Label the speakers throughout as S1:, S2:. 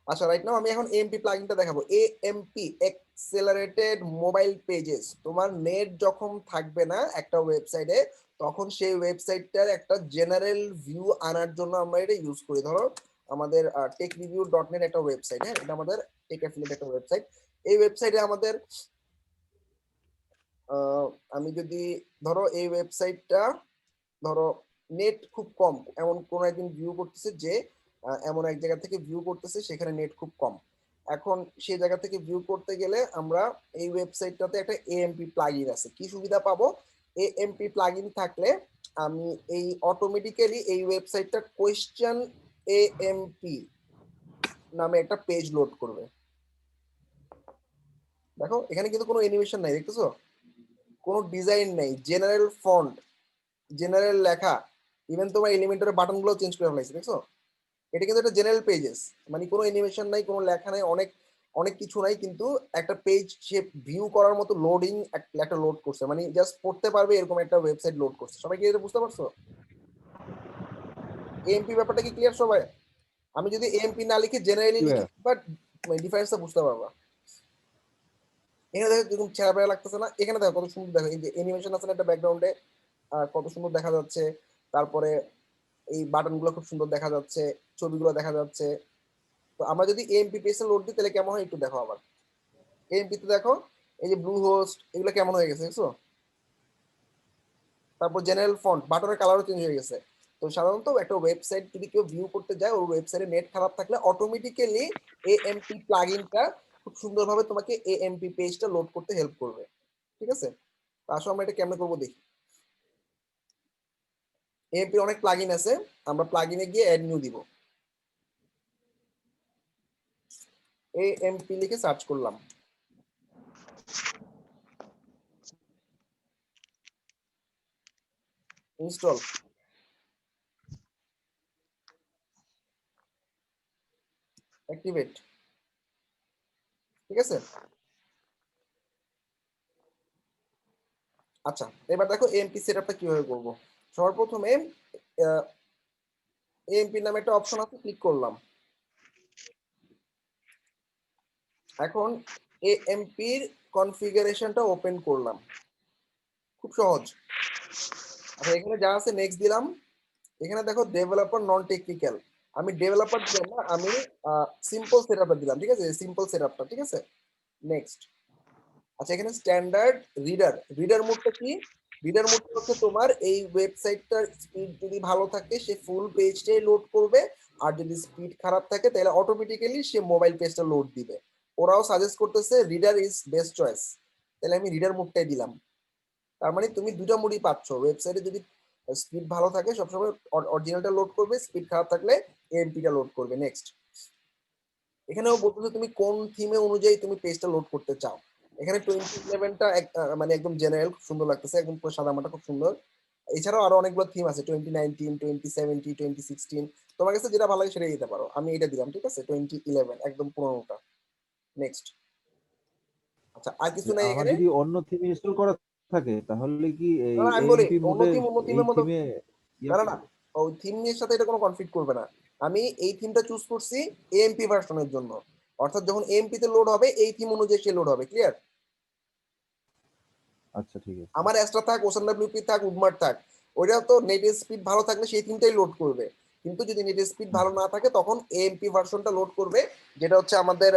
S1: আচ্ছা right now আমি এখন এএমপি প্লাগইনটা দেখাবো। AMP accelerated mobile pages. তোমার নেট যখন থাকবে না একটা ওয়েবসাইটে, তখন সেই ওয়েবসাইটটার একটা জেনারেল ভিউ আনার জন্য আমরা এটা ইউজ করি। ধরো আমাদের techreview.net একটা ওয়েবসাইট, হ্যাঁ, এটা আমাদের টেক অ্যাফিলিয়েট একটা ওয়েবসাইট। এই ওয়েবসাইটে আমাদের আমি যদি ধরো এই ওয়েবসাইটটা ধরো নেট খুব কম, এমন কোন একদিন ভিউ করতেছে যে এমন এক জায়গা থেকে ভিউ করতেছে সেখানে নেট খুব কম। এখন সেই জায়গা থেকে ভিউ করতে গেলে আমরা এই ওয়েবসাইটটাতে একটা এএমপি প্লাগইন আছে। কি সুবিধা পাবো? এএমপি প্লাগইন থাকলে আমি এই অটোমেটিক্যালি এই ওয়েবসাইটটা কোয়েশ্চেন এএমপি নামে একটা পেজ লোড করবে। দেখো এখানে কিন্তু কোনো অ্যানিমেশন নাই, দেখতেছো? কোনো ডিজাইন নেই, জেনারেল ফন্ট, জেনারেল লেখা, ইভেন তোমার এলিমেন্টরের বাটন গুলো চেঞ্জ করে ফেলাইছে, দেখছো? এটা কিন্তু একটা জেনারেল পেজেস, মানে কোনো অ্যানিমেশন নাই, কোনো লেখা নাই, অনেক অনেক কিছু নাই, কিন্তু একটা পেজ সে ভিউ করার মতো লোডিং একটা লোড করছে, মানে জাস্ট পড়তে পারবে এরকম একটা ওয়েবসাইট লোড করছে। সবাই কি এটা বুঝতে পারছো? এএমপি ব্যাপারটা কি ক্লিয়ার সবাই? আমি যদি এএমপি না লিখে জেনারেলি লিখি, বাট ডিফারেন্সটা বুঝতে পারবা। এখানে দেখো এরকম ছেঁড়া বেড়া লাগতেছে না? এখানে দেখো কত সুন্দর, দেখো এই যে অ্যানিমেশন আছে না একটা ব্যাকগ্রাউন্ডে, কত সুন্দর দেখা যাচ্ছে। তারপরে এই বাটন গুলো খুব সুন্দর দেখা যাচ্ছে, ছবিগুলো দেখা যাচ্ছে। তো আমরা যদি এএমপি পেজে লোড দিই তাহলে কেমন হয় একটু দেখো। আবার এএমপি তে দেখো এই যে ব্লু হোস্ট এগুলো কেমন হয়ে গেছে, দেখছো? তারপর জেনারেল ফন্ট, বাটনের কালারও চেঞ্জ হয়ে গেছে। তো সাধারণত একটা ওয়েবসাইট যদি কেউ ভিউ করতে যায়, ওর ওয়েবসাইটে নেট খারাপ থাকলে অটোমেটিক্যালি এএমপি প্লাগইনটা খুব সুন্দরভাবে তোমাকে এএমপি পেজটা লোড করতে হেল্প করবে। ঠিক আছে, তো আসলে আমরা এটা কেমনে করবো দেখি। এএমপি অনেক প্লাগইন আছে, আমরা প্লাগইনে গিয়ে অ্যাড নিউ দিব। এএমপি লিখে সার্চ করলাম, ইনস্টল, অ্যাক্টিভেট। ঠিক আছে, আচ্ছা এবার দেখো এএমপি সেটআপটা কিভাবে করবো। সবার প্রথমে এএমপি নামে একটা অপশন আছে, ক্লিক করলাম। এখন এএমপির কনফিগারেশনটা ওপেন করলাম, খুব সহজ। আচ্ছা এখানে যা আছে নেক্সট দিলাম। এখানে দেখো ডেভেলপার নন টেকনিক্যাল, আমি ডেভেলপার দিলাম না, আমি সিম্পল সেটআপটা দিলাম। ঠিক আছে, সিম্পল সেটআপটা, ঠিক আছে, নেক্সট। আচ্ছা এখানে স্ট্যান্ডার্ড রিডার, রিডার মোডটা কি? রিডার মোডটা হচ্ছে তোমার এই ওয়েবসাইটটার স্পিড যদি ভালো থাকে সে ফুল পেজটাই লোড করবে, আর যদি স্পিড খারাপ থাকে তাহলে অটোমেটিক্যালি সে মোবাইল পেজটা লোড দিবে। ওরাও সাজেস্ট করতেছে রিডার ইজ বেস্ট চয়েস, তাহলে আমি রিডার মোডটাই দিলাম। তার মানে তুমি দুটো মোডই পাচ্ছ। ওয়েবসাইটে যদি স্পিড ভালো থাকে সবসময় অরিজিনালটা লোড করবে, স্পিড খারাপ থাকলে এএমপিটা লোড করবে। নেক্সট, এখানেও বলতেছে তুমি কোন থিমে অনুযায়ী তুমি পেজটা লোড করতে চাও। এখানে 2011টা মানে একদম জেনারেল, খুব সুন্দর লাগতেছে, একদম পুরো সাদা মাটা, খুব সুন্দর। এছাড়াও আরো অনেকগুলো থিম আছে, 2019, 2070, 2016, তোমার কাছে যেটা ভালো লাগে সেটা দিতে পারো। আমি এটা দিলাম, ঠিক আছে, 2011 একদম পুরোনোটা। নেক্সট। আচ্ছা আর কিছু নাই
S2: আমার
S1: এখানে।
S2: যদি অন্য থিম ইনস্টল করা থাকে তাহলে কি এই
S1: না না, আমি বলি
S2: এএমপি
S1: অন্য
S2: মোডে
S1: থিম অন্য
S2: এই
S1: থিমের মতো,
S2: থিমে
S1: না না না, ওই থিম এর সাথে এটা কোনো কনফ্লিক্ট করবে না। আমি এই থিমটা চুজ করছি এএমপি ভার্সনের জন্য, অর্থাৎ যখন এএমপি তে লোড হবে এই থিম অনুযায়ী সে লোড হবে। ক্লিয়ার?
S2: আচ্ছা ঠিক আছে।
S1: আমার অ্যাস্ট্রা থাক, ওশান ডাব্লিউপি থাক, উডমার্ট থাক, ওইটা তো নেটের স্পিড ভালো থাকলে সেই থিমটাই লোড করবে। কিন্তু যদি নেটের স্পিড ভালো না থাকে তখন এএমপি ভার্সনটা লোড করবে, যেটা হচ্ছে আমাদের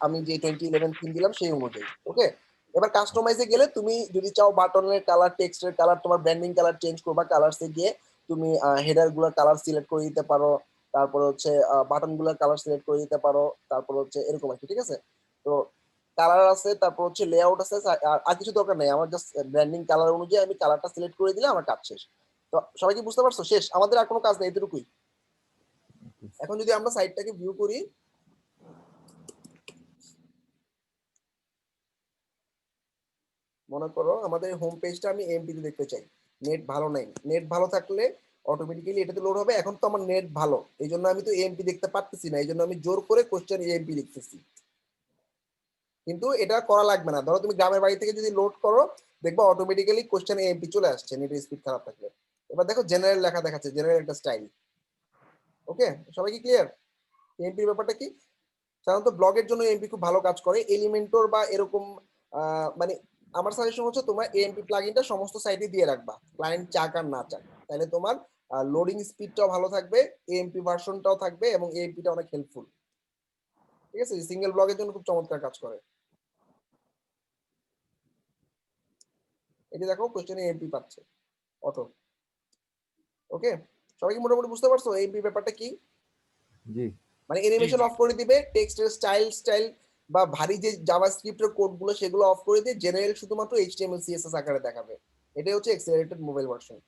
S1: আমি যে 2011 থিম দিলাম সেই অনুযায়ী। ওকে, এবার কাস্টমাইজে গেলে তুমি যদি চাও বাটনের কালার, টেক্সটের কালার, তোমার ব্র্যান্ডিং কালার চেঞ্জ করবা, কালারসে গিয়ে তুমি হেডার গুলোর কালার সিলেক্ট করে দিতে পারো, তারপর হচ্ছে বাটন গুলোর কালার সিলেক্ট করে দিতে পারো, তারপর হচ্ছে এরকম আর কি। ঠিক আছে, তো কালার আছে, তারপর হচ্ছে লেআউট আছে, আর কিছু দরকার নেই আমার, জাস্ট ব্র্যান্ডিং কালার অনুযায়ী আমি কালারটা সিলেক্ট করে দিলে আমার কাজ শেষ। তো সবাই কি বুঝতে পারছো? শেষ, আমাদের আর কোনো কাজ নেই, এতটুকুই। এখন যদি আমরা সাইটটাকে ভিউ করি, মনে করো আমাদের হোম পেজটা আমি এমপি তে দেখতে চাই, নেট ভালো নাই। নেট ভালো থাকলে অটোমেটিক্যালি এটাতে লোড হবে। এখন তো আমার নেট ভালো, এই জন্য আমি তো এমপি দেখতে পারতেছি না, এই জন্য আমি জোর করে কোশ্চেন এমপি লিখতেছি। কিন্তু এটা করা লাগবে না। ধরো তুমি গ্রামের বাড়ি থেকে যদি লোড করো, দেখবো অটোমেটিক্যালি কোশ্চেন এমপি চলে আসছে নেটের স্পিড খারাপ থাকলে। এবার দেখো জেনারেল লেখা দেখাচ্ছে, জেনারেল একটা স্টাইল। ওকে, সবাই কি ক্লিয়ার এমপির ব্যাপারটা কি? সাধারণত ব্লগের জন্য এএমপি খুব ভালো কাজ করে। এলিমেন্টর বা এরকম মানে আমার সাজেশন হচ্ছে তোমার এএমপি প্লাগইনটা সমস্ত সাইটে দিয়ে রাখবা, ক্লায়েন্ট চাক আর না চাক। তাহলে তোমার লোডিং স্পিডটাও ভালো থাকবে, এএমপি ভার্সনটাও থাকবে এবং এএমপিটা অনেক হেল্পফুল। ঠিক আছে, সিঙ্গেল ব্লগের জন্য খুব চমৎকার কাজ করে। এটা দেখো কোশ্চেনে এএমপি পাচ্ছে অটো। ওকে, সবাই কি মোটামুটি বুঝতে পারছো এএমপি ব্যাপারটা কি?
S2: জি
S1: মানে অ্যানিমেশন অফ করে দিবে, টেক্সটের স্টাইল বা ভারী যে জাভাস্ক্রিপ্টের কোডগুলো সেগুলো অফ করে দিয়ে জেনারেল শুধুমাত্র এইচটিএমএল সিএসএস আকারে দেখাবে। এটাই হচ্ছে এক্সেলারেটেড মোবাইল ভার্সন।